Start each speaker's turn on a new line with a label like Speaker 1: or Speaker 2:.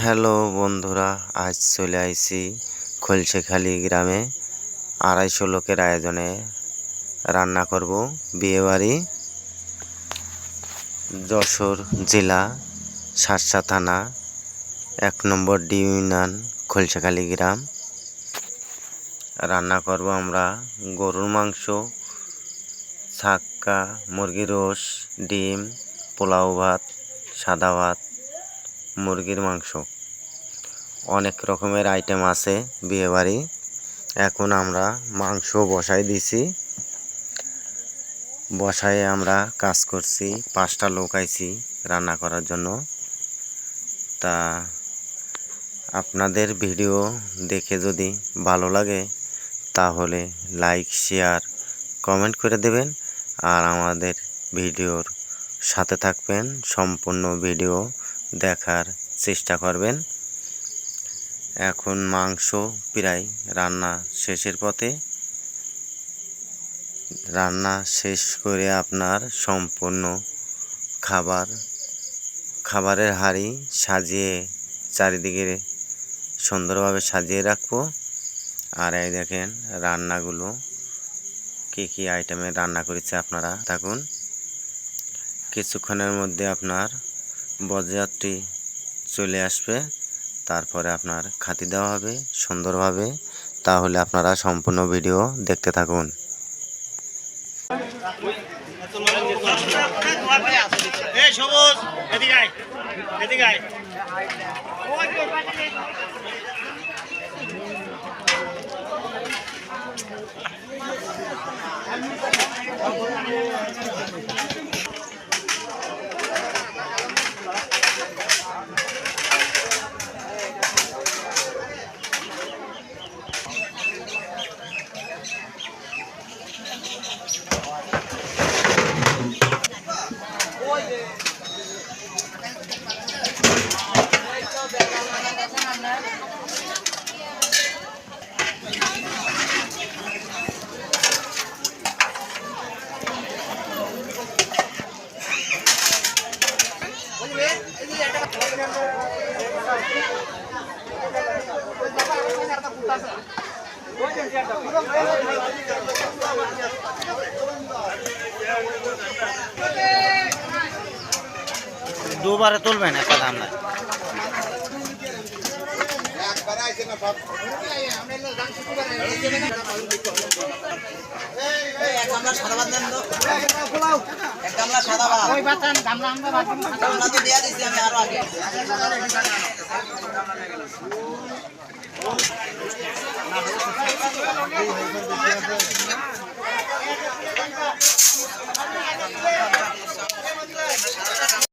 Speaker 1: Hello বন্ধুরা, আজ চলে আইছি খলশেখালী গ্রামে 250 লোকের আয়োজনে রান্না করব বিয়েবাড়ি। যশোর জেলা শার্শা থানা 1 নম্বর ডি ইউনিয়ন খলশেখালী গ্রাম। রান্না করব আমরা গরুর মাংস, ছাক্কা, মুরগির রোস, ডিম, পোলাও ভাত, সাদা ভাত, মুরগির মাংস, অনেক রকমের আইটেম আছে বিয়েবাড়ি। এখন আমরা মাংস বসাই দিছি, বসায় আমরা কাজ করছি। 5টা লোক আইছি রান্না করার জন্য। তা আপনাদের ভিডিও দেখে যদি ভালো লাগে তাহলে লাইক, শেয়ার, কমেন্ট করে দেবেন আর আমাদের ভিডিওর সাথে থাকবেন। সম্পূর্ণ ভিডিও দেখার চেষ্টা করবেন। এখন মাংস প্রায় রান্না শেষের পথে। রান্না শেষ করে আপনার সম্পূর্ণ খাবারের হাঁড়ি সাজিয়ে চারিদিকে সুন্দরভাবে সাজিয়ে রাখবো। আর এই দেখেন রান্নাগুলো কি আইটেমে রান্না করেছে, আপনারা থাকুন। কিছুক্ষণের মধ্যে আপনার বরযাত্রী চলে আসবে, তারপরে আপনার খাতি দেওয়া হবে সুন্দরভাবে। তাহলে আপনারা সম্পূর্ণ ভিডিও দেখতে থাকুন। দুবারে তুলবেন একটা দাম না। সাদা